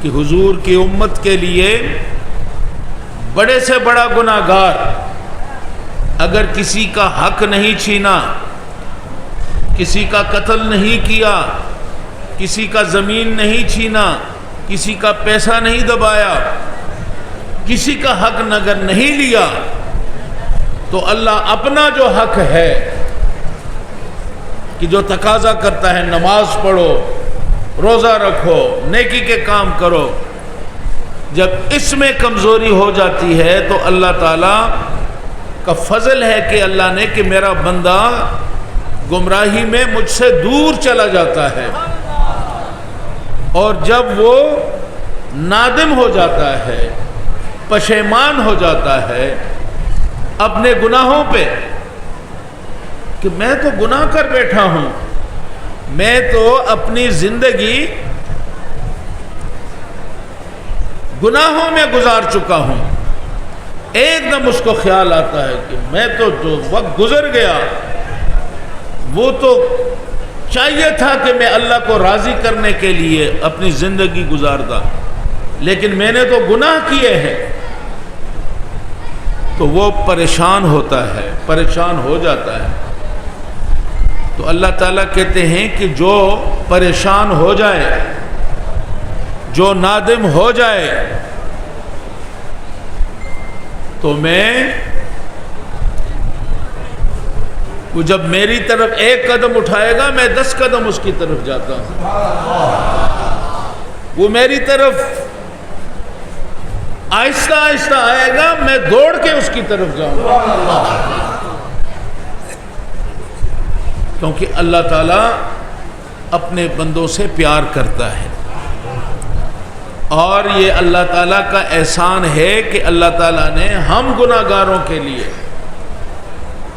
کہ حضور کی امت کے لیے بڑے سے بڑا گناہگار اگر کسی کا حق نہیں چھینا، کسی کا قتل نہیں کیا، کسی کا زمین نہیں چھینا، کسی کا پیسہ نہیں دبایا، کسی کا حق اگر نہیں لیا، تو اللہ اپنا جو حق ہے کہ جو تقاضا کرتا ہے نماز پڑھو، روزہ رکھو، نیکی کے کام کرو، جب اس میں کمزوری ہو جاتی ہے تو اللہ تعالیٰ کا فضل ہے کہ اللہ نے کہ میرا بندہ گمراہی میں مجھ سے دور چلا جاتا ہے، اور جب وہ نادم ہو جاتا ہے، پشیمان ہو جاتا ہے اپنے گناہوں پہ کہ میں تو گناہ کر بیٹھا ہوں، میں تو اپنی زندگی گناہوں میں گزار چکا ہوں، ایک دم اس کو خیال آتا ہے کہ میں تو جو وقت گزر گیا وہ تو چاہیے تھا کہ میں اللہ کو راضی کرنے کے لیے اپنی زندگی گزارتا، لیکن میں نے تو گناہ کیے ہیں، تو وہ پریشان ہوتا ہے، پریشان ہو جاتا ہے۔ تو اللہ تعالیٰ کہتے ہیں کہ جو پریشان ہو جائے، جو نادم ہو جائے، تو وہ جب میری طرف ایک قدم اٹھائے گا میں 10 قدم اس کی طرف جاتا ہوں، وہ میری طرف آہستہ آہستہ آئے گا میں دوڑ کے اس کی طرف جاؤں گا، کیونکہ اللہ تعالیٰ اپنے بندوں سے پیار کرتا ہے، اور یہ اللہ تعالیٰ کا احسان ہے کہ اللہ تعالیٰ نے ہم گناہ گاروں کے لیے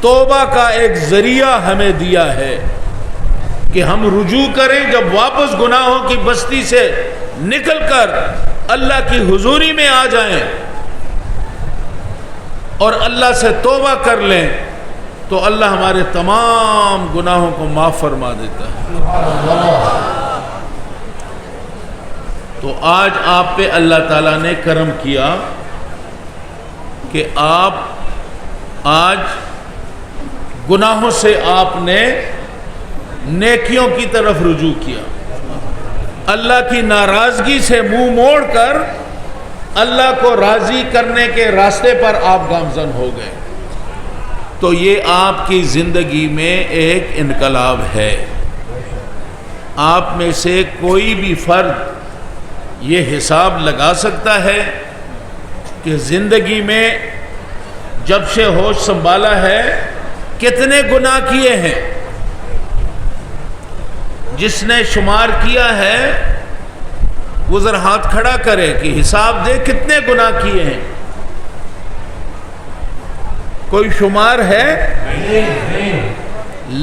توبہ کا ایک ذریعہ ہمیں دیا ہے کہ ہم رجوع کریں، جب واپس گناہوں کی بستی سے نکل کر اللہ کی حضوری میں آ جائیں اور اللہ سے توبہ کر لیں تو اللہ ہمارے تمام گناہوں کو معاف فرما دیتا ہے۔ تو آج آپ پہ اللہ تعالیٰ نے کرم کیا کہ آپ آج گناہوں سے آپ نے نیکیوں کی طرف رجوع کیا، اللہ کی ناراضگی سے منہ موڑ کر اللہ کو راضی کرنے کے راستے پر آپ گامزن ہو گئے، تو یہ آپ کی زندگی میں ایک انقلاب ہے۔ آپ میں سے کوئی بھی فرد یہ حساب لگا سکتا ہے کہ زندگی میں جب سے ہوش سنبھالا ہے کتنے گناہ کیے ہیں؟ جس نے شمار کیا ہے وہ ذرا ہاتھ کھڑا کرے کہ حساب دے کتنے گناہ کیے ہیں۔ کوئی شمار ہے؟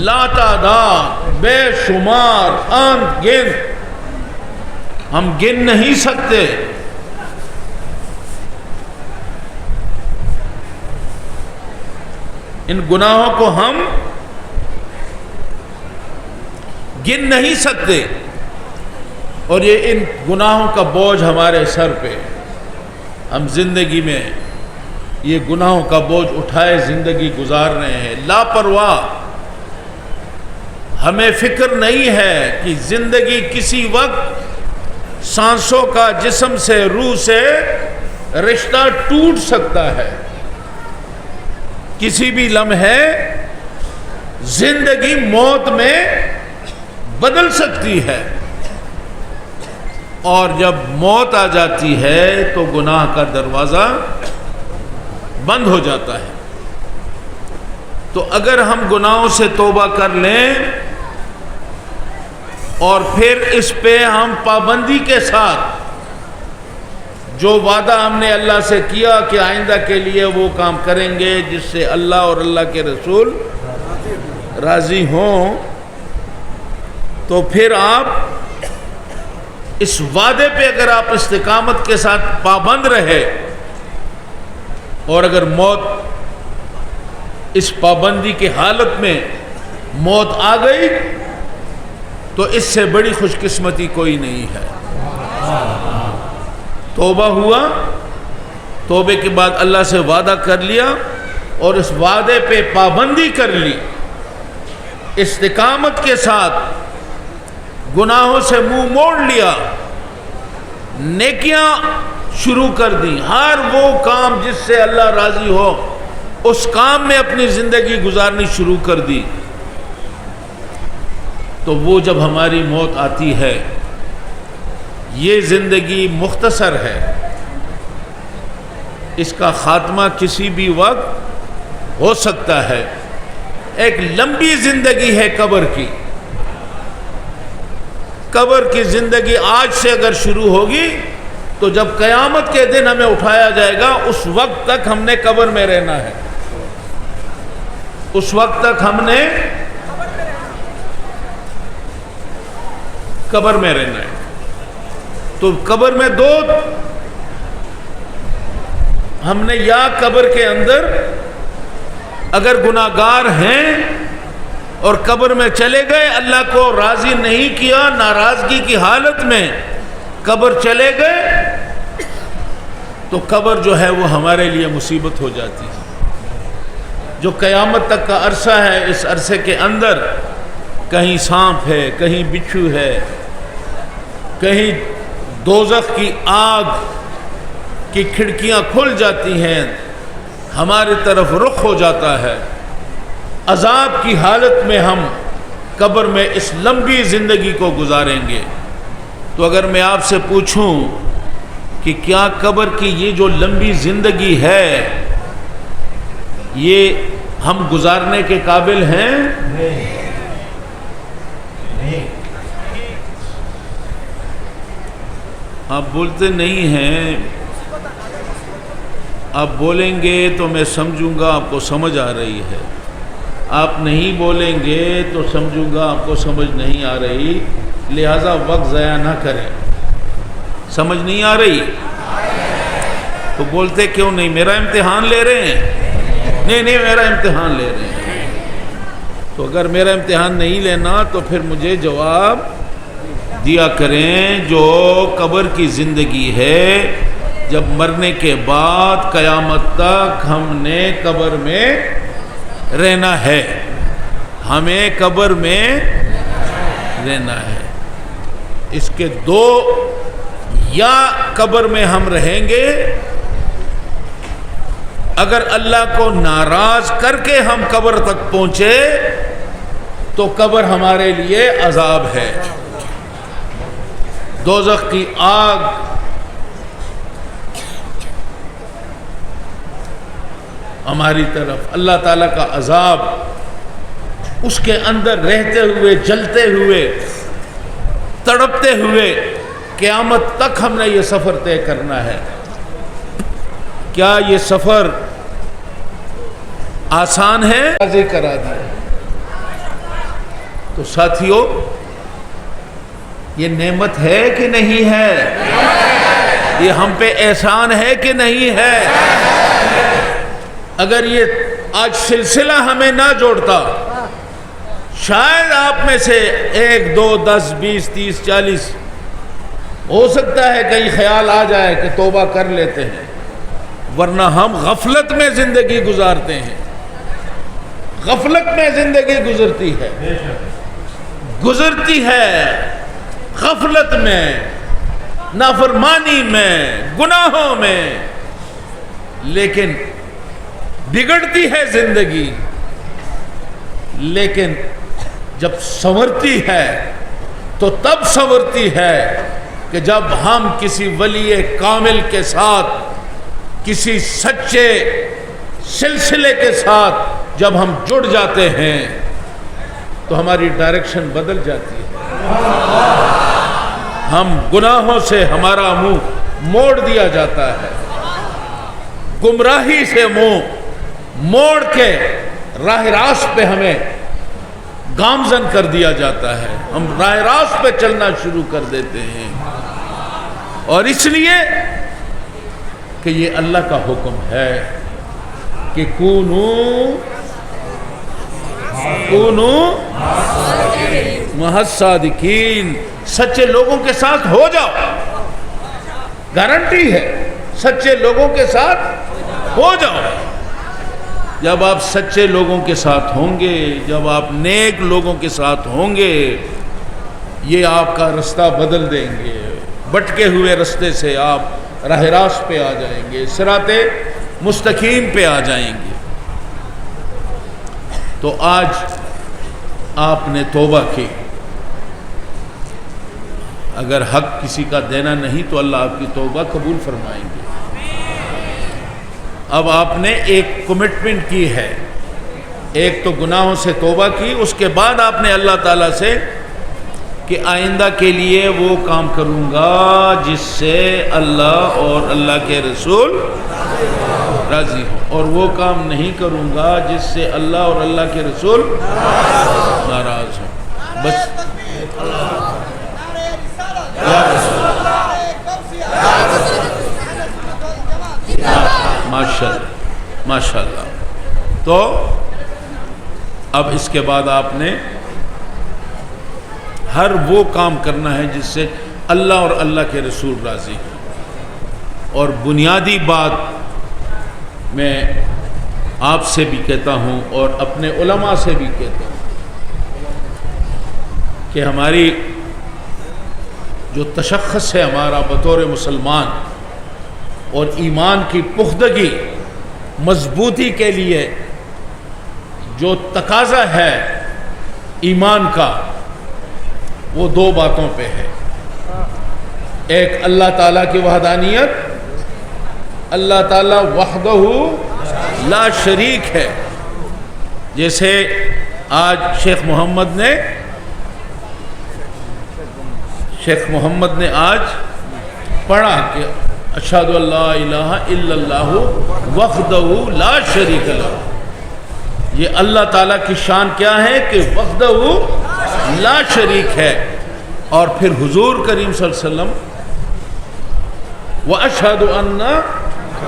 لا تعداد، بے شمار، انت گن، ہم گن نہیں سکتے۔ ان گناہوں کو ہم گن نہیں سکتے، اور یہ ان گناہوں کا بوجھ ہمارے سر پہ، ہم زندگی میں یہ گناہوں کا بوجھ اٹھائے زندگی گزار رہے ہیں، لاپرواہ، ہمیں فکر نہیں ہے کہ زندگی کسی وقت سانسوں کا جسم سے، روح سے رشتہ ٹوٹ سکتا ہے، کسی بھی لمحے زندگی موت میں بدل سکتی ہے، اور جب موت آ جاتی ہے تو گناہ کا دروازہ بند ہو جاتا ہے۔ تو اگر ہم گناہوں سے توبہ کر لیں اور پھر اس پہ ہم پابندی کے ساتھ جو وعدہ ہم نے اللہ سے کیا کہ آئندہ کے لیے وہ کام کریں گے جس سے اللہ اور اللہ کے رسول راضی ہوں، تو پھر آپ اس وعدے پہ اگر آپ استقامت کے ساتھ پابند رہے، اور اگر موت اس پابندی کی حالت میں موت آ گئی تو اس سے بڑی خوش قسمتی کوئی نہیں ہے۔ توبہ ہوا، توبے کے بعد اللہ سے وعدہ کر لیا اور اس وعدے پہ پابندی کر لی، استقامت کے ساتھ گناہوں سے منہ موڑ لیا، نیکیاں شروع کر دی، ہر وہ کام جس سے اللہ راضی ہو اس کام میں اپنی زندگی گزارنی شروع کر دی، تو وہ جب ہماری موت آتی ہے، یہ زندگی مختصر ہے، اس کا خاتمہ کسی بھی وقت ہو سکتا ہے، ایک لمبی زندگی ہے قبر کی۔ قبر کی زندگی آج سے اگر شروع ہوگی تو جب قیامت کے دن ہمیں اٹھایا جائے گا اس وقت تک ہم نے قبر میں رہنا ہے، اس وقت تک ہم نے قبر میں رہنا ہے۔ تو قبر میں دو ہم نے، یا قبر کے اندر اگر گناہگار ہیں اور قبر میں چلے گئے، اللہ کو راضی نہیں کیا، ناراضگی کی حالت میں قبر چلے گئے، تو قبر جو ہے وہ ہمارے لیے مصیبت ہو جاتی ہے۔ جو قیامت تک کا عرصہ ہے، اس عرصے کے اندر کہیں سانپ ہے، کہیں بچھو ہے، کہیں دوزخ کی آگ کی کھڑکیاں کھل جاتی ہیں، ہماری طرف رخ ہو جاتا ہے، عذاب کی حالت میں ہم قبر میں اس لمبی زندگی کو گزاریں گے۔ تو اگر میں آپ سے پوچھوں کہ کیا قبر کی یہ جو لمبی زندگی ہے یہ ہم گزارنے کے قابل ہیں؟ آپ بولتے نہیں ہیں، آپ بولیں گے تو میں سمجھوں گا آپ کو سمجھ آ رہی ہے، آپ نہیں بولیں گے تو سمجھوں گا آپ کو سمجھ نہیں آ رہی، لہذا وقت ضائع نہ کریں۔ سمجھ نہیں آ رہی تو بولتے کیوں نہیں؟ میرا امتحان لے رہے ہیں؟ نہیں میرا امتحان لے رہے ہیں۔ تو اگر میرا امتحان نہیں لینا تو پھر مجھے جواب دیا کریں۔ جو قبر کی زندگی ہے، جب مرنے کے بعد قیامت تک ہم نے قبر میں رہنا ہے، ہمیں قبر میں رہنا ہے۔ اس کے دو، یا قبر میں ہم رہیں گے، اگر اللہ کو ناراض کر کے ہم قبر تک پہنچے تو قبر ہمارے لیے عذاب ہے، دوزخ کی آگ ہماری طرف، اللہ تعالیٰ کا عذاب، اس کے اندر رہتے ہوئے، جلتے ہوئے، تڑپتے ہوئے قیامت تک ہم نے یہ سفر طے کرنا ہے۔ کیا یہ سفر آسان ہے؟ واضح کرا دیا۔ تو ساتھیو، یہ نعمت ہے کہ نہیں ہے؟ یہ ہم پہ احسان ہے کہ نہیں ہے؟ اگر یہ آج سلسلہ ہمیں نہ جوڑتا، شاید آپ میں سے 1 2 10 20 30 40 ہو سکتا ہے کہیں خیال آ جائے کہ توبہ کر لیتے ہیں، ورنہ ہم غفلت میں زندگی گزارتے ہیں، غفلت میں زندگی گزرتی ہے، غفلت میں، نافرمانی میں، گناہوں میں، لیکن بگڑتی ہے زندگی۔ لیکن جب سنورتی ہے تو تب سنورتی ہے کہ جب ہم کسی ولی کامل کے ساتھ، کسی سچے سلسلے کے ساتھ جب ہم جڑ جاتے ہیں تو ہماری ڈائریکشن بدل جاتی ہے، ہم گناہوں سے ہمارا منہ موڑ دیا جاتا ہے، گمراہی سے منہ موڑ کے راہ راست پہ ہمیں گامزن کر دیا جاتا ہے، ہم راہ راست پہ چلنا شروع کر دیتے ہیں، اور اس لیے کہ یہ اللہ کا حکم ہے کہ کونوا مع الصادقین، سچے لوگوں کے ساتھ ہو جاؤ، گارنٹی ہے سچے لوگوں کے ساتھ ہو جاؤ. جب آپ سچے لوگوں کے ساتھ ہوں گے، جب آپ نیک لوگوں کے ساتھ ہوں گے، یہ آپ کا رستہ بدل دیں گے. بھٹکے ہوئے رستے سے آپ راہ راست پہ آ جائیں گے، صراط مستقیم پہ آ جائیں گے. تو آج آپ نے توبہ کی. اگر حق کسی کا دینا نہیں تو اللہ آپ کی توبہ قبول فرمائیں گے. اب آپ نے ایک کمٹمنٹ کی ہے، ایک تو گناہوں سے توبہ کی، اس کے بعد آپ نے اللہ تعالیٰ سے کہ آئندہ کے لیے وہ کام کروں گا جس سے اللہ اور اللہ کے رسول راضی ہوں، اور وہ کام نہیں کروں گا جس سے اللہ اور اللہ کے رسول ناراض ہوں. بس ماشاء اللہ. تو اب اس کے بعد آپ نے ہر وہ کام کرنا ہے جس سے اللہ اور اللہ کے رسول راضی ہوں. اور بنیادی بات میں آپ سے بھی کہتا ہوں اور اپنے علماء سے بھی کہتا ہوں کہ ہماری جو تشخص ہے ہمارا بطور مسلمان اور ایمان کی پختگی مضبوطی کے لیے جو تقاضا ہے ایمان کا، وہ دو باتوں پہ ہے. ایک اللہ تعالیٰ کی وحدانیت، اللہ تعالیٰ وحدہ لا شریک ہے. جیسے آج شیخ محمد نے آج پڑھا کہ اشہدو ان لا الہ الا اللہ وحدہ لا شریک لہ. یہ اللہ تعالیٰ کی شان کیا ہے کہ وحدہ لا شریک ہے. اور پھر حضور کریم صلی اللہ علیہ وسلم وَأَشْهَدُ أَنَّ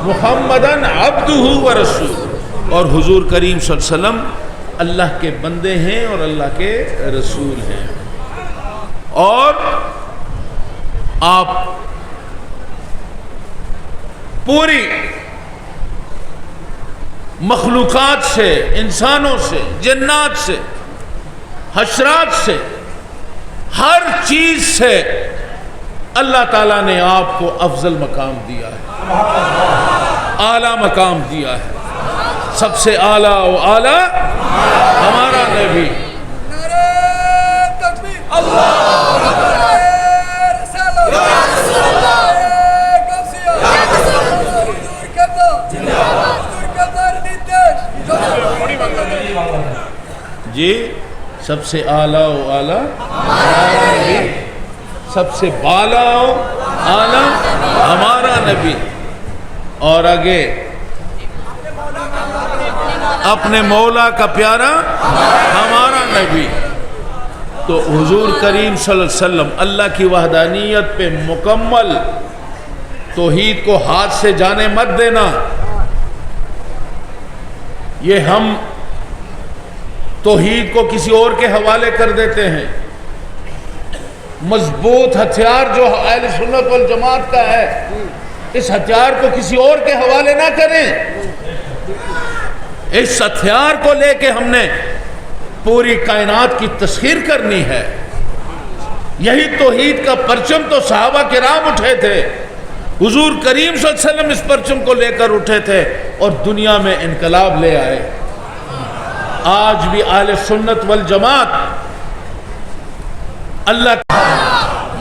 مُحَمَّدًا عَبْدُهُ وَرَسُولُهُ، اور حضور کریم صلی اللہ علیہ وسلم اللہ کے بندے ہیں اور اللہ کے رسول ہیں. اور آپ پوری مخلوقات سے، انسانوں سے، جنات سے، حشرات سے، ہر چیز سے اللہ تعالیٰ نے آپ کو افضل مقام دیا ہے، اعلیٰ مقام دیا ہے. سب سے اعلیٰ و اعلیٰ ہمارا نبی. جی سب سے اعلیٰ و اعلیٰ ہمارا نبی، سب سے بالا و اعلیٰ ہمارا نبی. اور آگے اپنے مولا کا پیارا ہمارا نبی. تو حضور کریم صلی اللہ علیہ وسلم اللہ کی وحدانیت پہ مکمل توحید کو ہاتھ سے جانے مت دینا. یہ ہم توحید کو کسی اور کے حوالے کر دیتے ہیں. مضبوط ہتھیار جو اہل سنت والجماعت کا ہے، اس ہتھیار کو کسی اور کے حوالے نہ کریں. اس ہتھیار کو لے کے ہم نے پوری کائنات کی تسخیر کرنی ہے. یہی توحید کا پرچم تو صحابہ کرام اٹھے تھے، حضور کریم صلی اللہ علیہ وسلم اس پرچم کو لے کر اٹھے تھے اور دنیا میں انقلاب لے آئے. آج بھی اہل سنت والجماعت اللہ کا،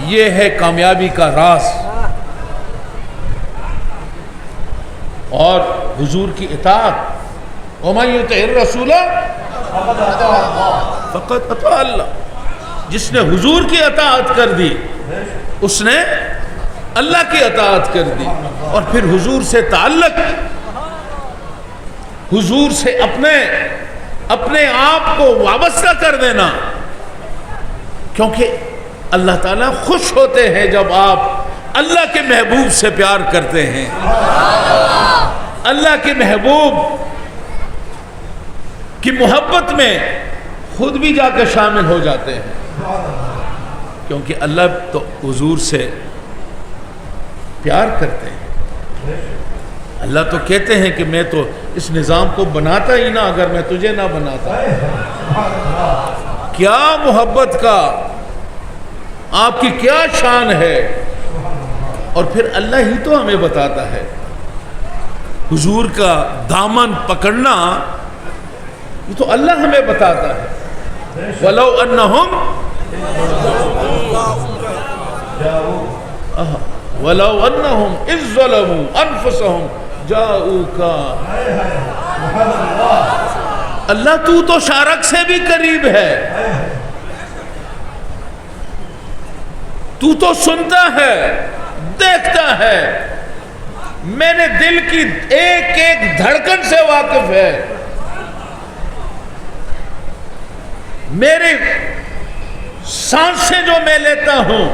یہ ہے کامیابی کا راز. اور حضور کی اطاعت، وَمَن يُطِعِ الرَّسُولَ فَقَدْ أَطَاعَ اللَّهَ. جس نے حضور کی اطاعت کر دی اس نے اللہ کی اطاعت کر دی. اور پھر حضور سے تعلق، حضور سے اپنے آپ کو وابستہ کر دینا، کیونکہ اللہ تعالیٰ خوش ہوتے ہیں جب آپ اللہ کے محبوب سے پیار کرتے ہیں. اللہ کے محبوب کی محبت میں خود بھی جا کے شامل ہو جاتے ہیں، کیونکہ اللہ تو حضور سے پیار کرتے ہیں۔ اللہ تو کہتے ہیں کہ میں تو اس نظام کو بناتا ہی نہ اگر میں تجھے نہ بناتا۔ کیا محبت کا، آپ کی کیا شان ہے۔ اور پھر اللہ ہی تو ہمیں بتاتا ہے، حضور کا دامن پکڑنا یہ تو اللہ ہمیں بتاتا ہے۔ وَلَوْ أَنَّهُمْ إِذْ ظَلَمُوا أَنفُسَهُمْ جَاءُوكَ۔ اللہ تو شارک سے بھی قریب ہے، تو سنتا ہے، دیکھتا ہے، میرے دل کی ایک ایک دھڑکن سے واقف ہے، میرے سانسیں جو میں لیتا ہوں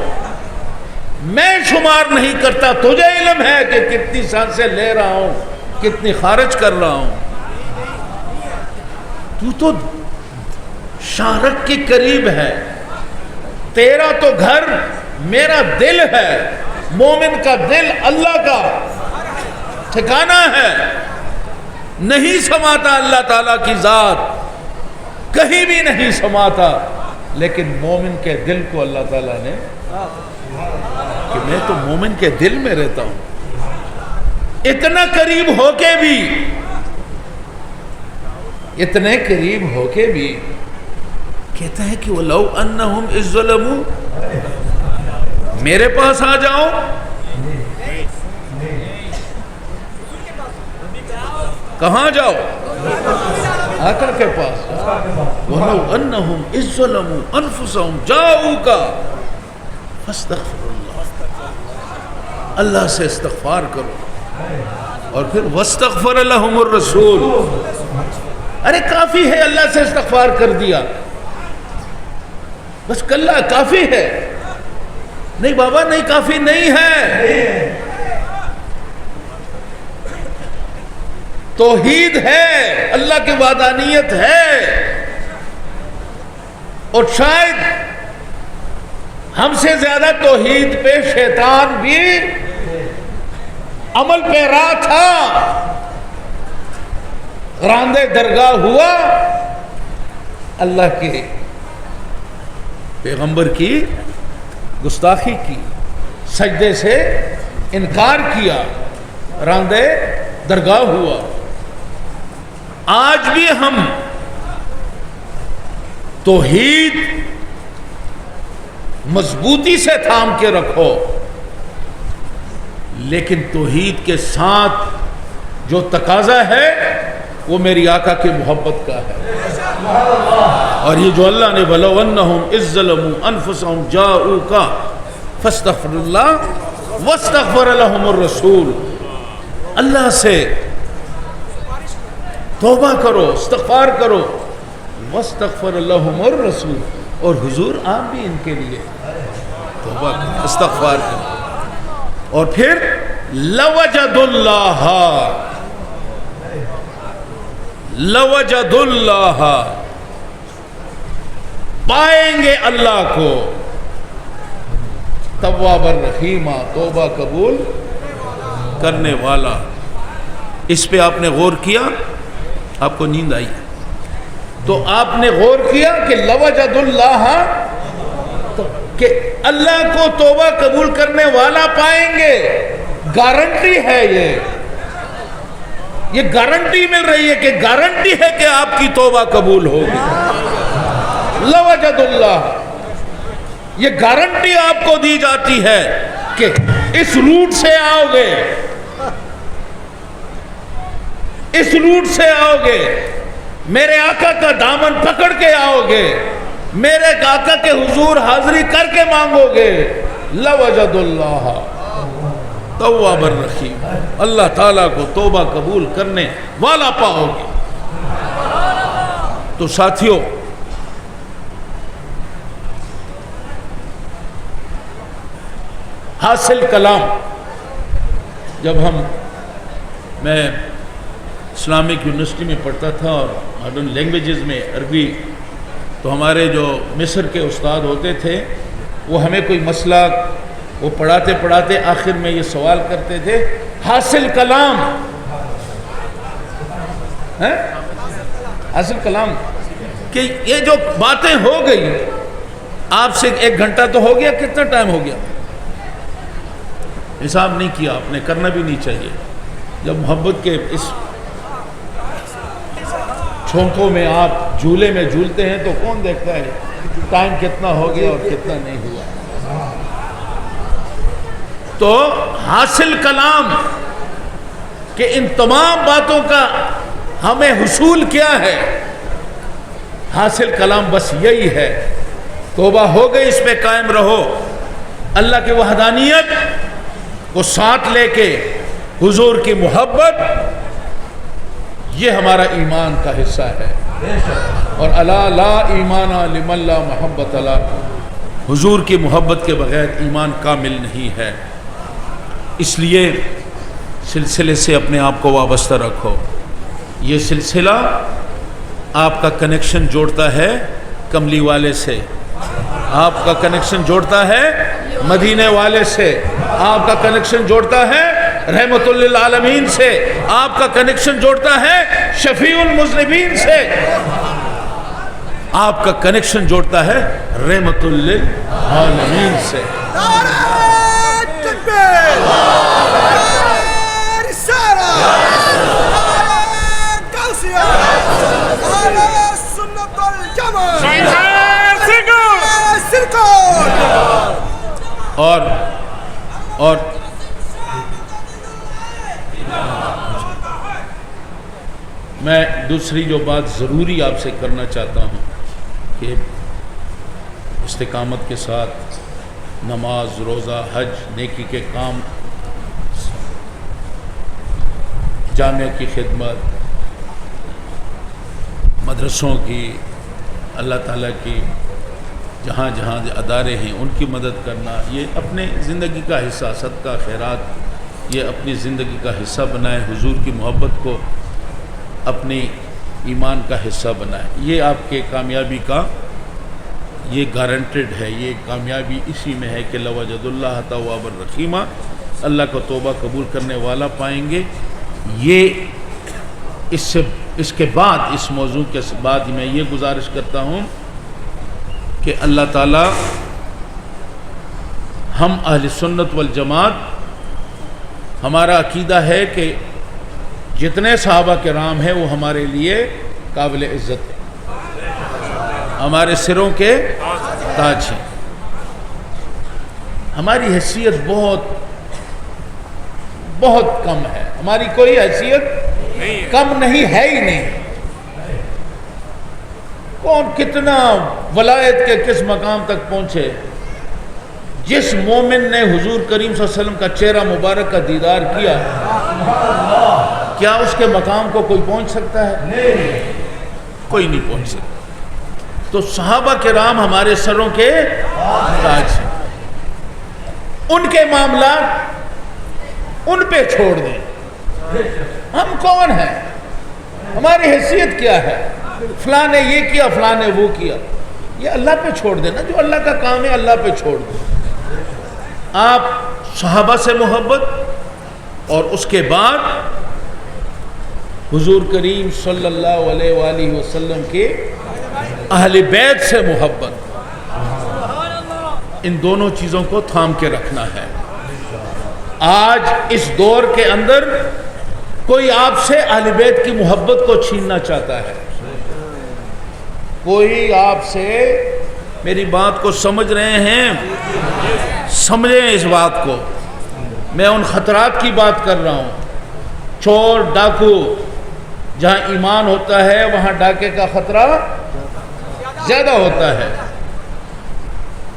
میں شمار نہیں کرتا، تجھے علم ہے کہ کتنی سانسیں لے رہا ہوں، کتنی خارج کر رہا ہوں۔ تو شارک کے قریب ہے، تیرا تو گھر میرا دل ہے، مومن کا دل اللہ کا ٹھکانہ ہے، نہیں سماتا اللہ تعالیٰ کی ذات، کہیں بھی نہیں سماتا، لیکن مومن کے دل کو اللہ تعالیٰ نے، کہ میں تو مومن کے دل میں رہتا ہوں، اتنا قریب ہو کے بھی، اتنے قریب ہو کے بھی کہتا ہے کہ وَلَوْ أَنَّهُمْ إِذْ ظَلَمُوا، میرے پاس آ جاؤ، کہاں جاؤ؟ آقا کے پاس۔ وَلَوْ أَنَّهُمْ إِذْ ظَلَمُوا أَنفُسَهُمْ جَاءُوكَ فَاسْتَغْفِرُ اللَّهَ، اللہ سے استغفار کرو، اور پھر وَاسْتَغْفَرَ لَهُمُ الرَّسُولُ، ارے کافی ہے اللہ سے استغفار کر دیا، بس کلّا کافی ہے، نہیں بابا نہیں کافی نہیں ہے، توحید ہے، اللہ کی وحدانیت ہے، اور شاید ہم سے زیادہ توحید پہ شیطان بھی عمل پیرا تھا، راندے درگاہ ہوا، اللہ کے پیغمبر کی گستاخی کی، سجدے سے انکار کیا، راندے درگاہ ہوا۔ آج بھی ہم توحید مضبوطی سے تھام کے رکھو، لیکن توحید کے ساتھ جو تقاضا ہے وہ میری آقا کی محبت کا ہے، اور یہ جو اللہ نے وَلَوْ أَنَّهُمْ إِذْ ظَلَمُوا أَنفُسَهُمْ جَاءُوكَ فَاسْتَغْفِرُ اللَّهَ وَاسْتَغْفَرَ لَهُمُ الرَّسُولُ، اللہ سے توبہ کرو، استغفار کرو، وَاسْتَغْفَرَ لَهُمُ الرَّسُولُ، اور حضور آپ بھی ان کے لیے توبہ کریں، استغفار کریں، اور پھر لَوَجَدُ اللَّهَ، لَوَجَدُ اللَّهَ، پائیں گے اللہ کو، تواب الرحیمہ، توبہ قبول کرنے والا۔ اس پہ آپ نے غور کیا؟ آپ کو نیند آئی تو آپ نے غور کیا کہ لَوَجَدُ اللَّهَ، کہ اللہ کو توبہ قبول کرنے والا پائیں گے، گارنٹی ہے، یہ گارنٹی مل رہی ہے، کہ گارنٹی ہے کہ آپ کی توبہ قبول ہوگی۔ لَوَجَدُ اللَّهَ، یہ گارنٹی آپ کو دی جاتی ہے کہ اس روٹ سے آؤ گے، اس روٹ سے آؤ گے، میرے آقا کا دامن پکڑ کے آؤ گے، میرے آقا کے حضور حاضری کر کے مانگو گے، لَوَجَدُ اللَّهَ تواب الرحیم، اللہ تعالیٰ کو توبہ قبول کرنے والا پاؤ گے۔ تو ساتھیوں، حاصل کلام، جب میں اسلامک یونیورسٹی میں پڑھتا تھا اور ماڈرن لینگویجز میں عربی، تو ہمارے جو مصر کے استاد ہوتے تھے وہ ہمیں کوئی مسئلہ وہ پڑھاتے پڑھاتے آخر میں یہ سوال کرتے تھے، حاصل کلام ہے، حاصل کلام، کہ یہ جو باتیں ہو گئی آپ سے 1 گھنٹہ تو ہو گیا، کتنا ٹائم ہو گیا؟ حساب نہیں کیا آپ نے، کرنا بھی نہیں چاہیے۔ جب محبت کے اس چھونکوں میں آپ جھولے میں جھولتے ہیں تو کون دیکھتا ہے ٹائم کتنا ہو گیا اور کتنا نہیں ہوا؟ تو حاصل کلام کہ ان تمام باتوں کا ہمیں حصول کیا ہے؟ حاصل کلام بس یہی ہے، توبہ ہو گئی، اس پہ قائم رہو، اللہ کی وحدانیت کو ساتھ لے کے حضور کی محبت، یہ ہمارا ایمان کا حصہ ہے۔ اور الا لا ایمان لمن لا محبت لا، حضور کی محبت کے بغیر ایمان کامل نہیں ہے۔ اس لیے سلسلے سے اپنے آپ کو وابستہ رکھو۔ یہ سلسلہ آپ کا کنیکشن جوڑتا ہے کملی والے سے، آپ کا کنیکشن جوڑتا ہے مدینے والے سے، آپ کا کنیکشن جوڑتا ہے رحمت للعالمین سے، آپ کا کنیکشن جوڑتا ہے شفیع المذنبین سے، آپ کا کنیکشن جوڑتا ہے رحمت للعالمین سے۔ اور میں دوسری جو بات ضروری آپ سے کرنا چاہتا ہوں کہ استقامت کے ساتھ نماز، روزہ، حج، نیکی کے کام، جامعہ کی خدمت، مدرسوں کی، اللہ تعالیٰ کی جہاں جہاں ادارے ہیں ان کی مدد کرنا، یہ اپنے زندگی کا حصہ، صدقہ خیرات، یہ اپنی زندگی کا حصہ بنائیں، حضور کی محبت کو اپنی ایمان کا حصہ بنائیں۔ یہ آپ کے کامیابی کا یہ گارنٹیڈ ہے، یہ کامیابی اسی میں ہے کہ لوجد اللہ توابا الرحیمہ، اللہ کو توبہ قبول کرنے والا پائیں گے۔ یہ اس کے بعد، اس موضوع کے بعد میں یہ گزارش کرتا ہوں کہ اللہ تعالی ہم اہل سنت والجماعت، ہمارا عقیدہ ہے کہ جتنے صحابہ کرام ہیں وہ ہمارے لیے قابل عزت ہیں، ہمارے سروں کے تاج ہیں۔ ہماری حیثیت بہت کم ہے، ہماری کوئی حیثیت کم نہیں ہے ہی نہیں۔ کون کتنا ولایت کے کس مقام تک پہنچے، جس مومن نے حضور کریم صلی اللہ علیہ وسلم کا چہرہ مبارک کا دیدار کیا، کیا اس کے مقام کو کوئی پہنچ سکتا ہے؟ کوئی نہیں پہنچ سکتا۔ تو صحابہ کرام ہمارے سروں کے تاج ہیں، ان کے معاملات ان پہ چھوڑ دیں۔ ہم کون ہیں؟ ہماری حیثیت کیا ہے؟ فلاں نے یہ کیا، فلاں نے وہ کیا، یہ اللہ پہ چھوڑ دینا، جو اللہ کا کام ہے اللہ پہ چھوڑ دیں۔ آپ صحابہ سے محبت، اور اس کے بعد حضور کریم صلی اللہ علیہ وآلہ وسلم کے اہل بیت سے محبت، ان دونوں چیزوں کو تھام کے رکھنا ہے۔ آج اس دور کے اندر کوئی آپ سے اہل بیت کی محبت کو چھیننا چاہتا ہے، کوئی آپ سے، میری بات کو سمجھ رہے ہیں؟ سمجھیں اس بات کو، میں ان خطرات کی بات کر رہا ہوں۔ چور ڈاکو، جہاں ایمان ہوتا ہے وہاں ڈاکے کا خطرہ زیادہ ہوتا ہے۔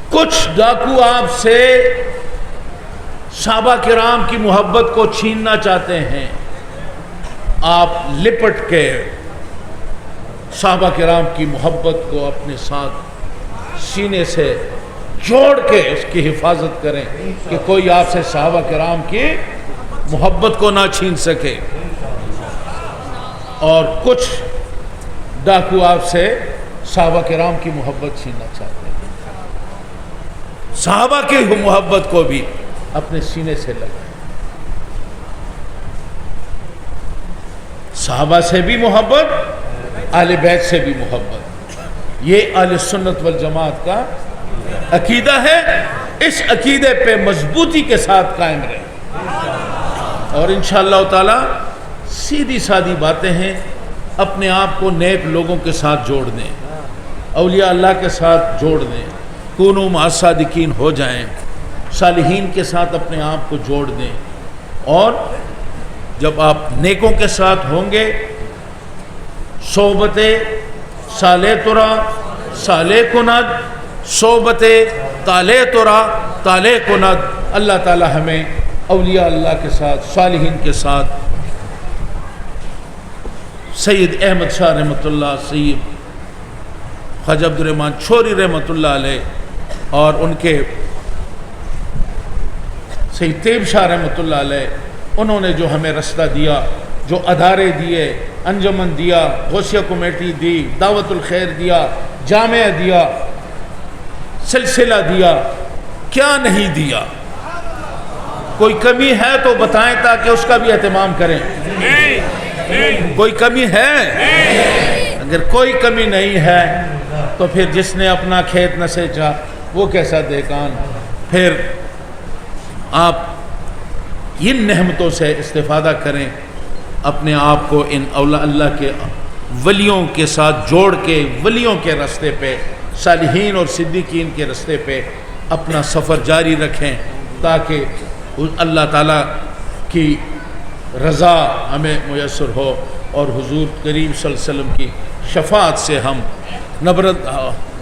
کچھ ڈاکو آپ سے صحابہ کرام کی محبت کو چھیننا چاہتے ہیں، آپ لپٹ کے صحابہ کرام کی محبت کو اپنے ساتھ سینے سے جوڑ کے اس کی حفاظت کریں کہ کوئی آپ سے صحابہ کرام کی محبت کو نہ چھین سکے۔ اور کچھ ڈاکو آپ سے صحابہ کرام کی محبت چھیننا چاہتے ہیں۔ صحابہ کی محبت کو بھی اپنے سینے سے لگائیں. صحابہ سے بھی محبت, اہل بیت سے بھی محبت, یہ اہل سنت والجماعت کا عقیدہ ہے. اس عقیدے پہ مضبوطی کے ساتھ قائم رہیں اور انشاءاللہ تعالی سیدھی سادی باتیں ہیں. اپنے آپ کو نیک لوگوں کے ساتھ جوڑ دیں, اولیاء اللہ کے ساتھ جوڑ دیں, کونوا مع الصادقین ہو جائیں, صالحین کے ساتھ اپنے آپ کو جوڑ دیں. اور جب آپ نیکوں کے ساتھ ہوں گے, صحبت صالح ترا صالح کند, صحبت طالع ترا طالع کند. اللہ تعالی ہمیں اولیاء اللہ کے ساتھ, صالحین کے ساتھ, سید احمد شاہ رحمۃ اللہ, سید خواجہ عبد الرحمن چھوری رحمۃ اللہ علیہ, اور ان کے سید طیب شاہ رحمۃ اللہ علیہ, انہوں نے جو ہمیں رستہ دیا, جو ادارے دیے, انجمن دیا, غوثیہ کمیٹی دی, دعوت الخیر دیا, جامعہ دیا, سلسلہ دیا, کیا نہیں دیا. کوئی کمی ہے تو بتائیں تاکہ اس کا بھی اہتمام کریں. کوئی کمی ہے؟ اگر کوئی کمی نہیں ہے تو پھر جس نے اپنا کھیت نہ سینچا وہ کیسا دیکان. پھر آپ ان نعمتوں سے استفادہ کریں, اپنے آپ کو ان اللہ کے ولیوں کے ساتھ جوڑ کے ولیوں کے راستے پہ, صالحین اور صدیقین کے راستے پہ اپنا سفر جاری رکھیں تاکہ اللہ تعالیٰ کی رضا ہمیں میسر ہو اور حضور کریم صلی اللہ علیہ وسلم کی شفاعت سے ہم نبرت,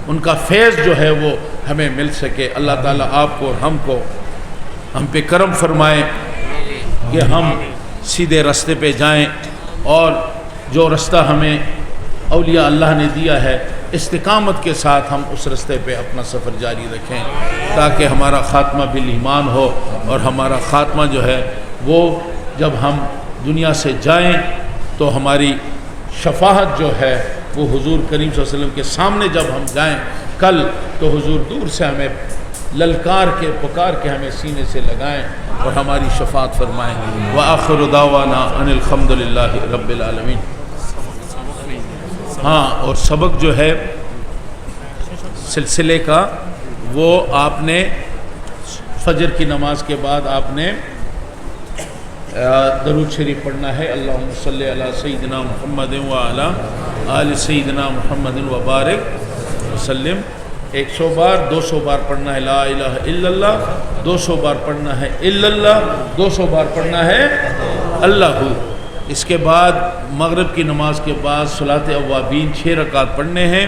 ان کا فیض جو ہے وہ ہمیں مل سکے. اللہ تعالیٰ آپ کو اور ہم پہ کرم فرمائے کہ ہم سیدھے راستے پہ جائیں, اور جو رستہ ہمیں اولیاء اللہ نے دیا ہے استقامت کے ساتھ ہم اس راستے پہ اپنا سفر جاری رکھیں تاکہ ہمارا خاتمہ بالایمان ہو. اور ہمارا خاتمہ جو ہے وہ جب ہم دنیا سے جائیں تو ہماری شفاعت جو ہے وہ حضور کریم صلی اللہ علیہ وسلم کے سامنے جب ہم جائیں کل, تو حضور دور سے ہمیں للکار کے پکار کے ہمیں سینے سے لگائیں اور ہماری شفاعت فرمائیں. وآخر دعوانا ان الحمد للہ رب العالمین. ہاں, اور سبق جو ہے سلسلے کا وہ آپ نے فجر کی نماز کے بعد آپ نے درود شریف پڑھنا ہے. اللہم صلی علی سیدنا محمد وعلی آل سیدنا محمد وبارک وسلم. 100 بار 200 بار پڑھنا ہے لا الہ الا اللہ, 200 بار پڑھنا ہے الا اللہ, 200 بار پڑھنا ہے اللہ. اس کے بعد مغرب کی نماز کے بعد صلاۃ اوابین 6 رکعت پڑھنے ہیں.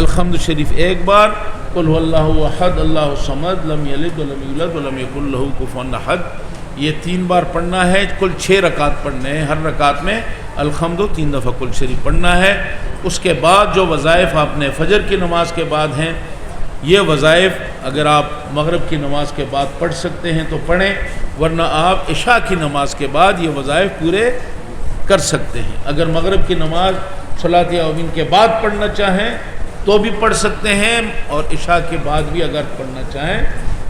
الحمد شریف 1 بار, قل هو اللہ احد اللہ الصمد لم یلد ولم یولد ولم یکن لہ کفوا احد, یہ 3 بار پڑھنا ہے. کل 6 رکعت پڑھنے ہیں, ہر رکعت میں الحمد 3 دفعہ کل شریف پڑھنا ہے. اس کے بعد جو وظائف آپ نے فجر کی نماز کے بعد ہیں, یہ وظائف اگر آپ مغرب کی نماز کے بعد پڑھ سکتے ہیں تو پڑھیں, ورنہ آپ عشاء کی نماز کے بعد یہ وظائف پورے کر سکتے ہیں. اگر مغرب کی نماز صلاۃ اوابین کے بعد پڑھنا چاہیں تو بھی پڑھ سکتے ہیں, اور عشاء کے بعد بھی اگر پڑھنا چاہیں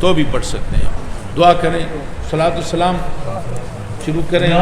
تو بھی پڑھ سکتے ہیں. دعا کریں, صلاۃ السلام شروع کریں.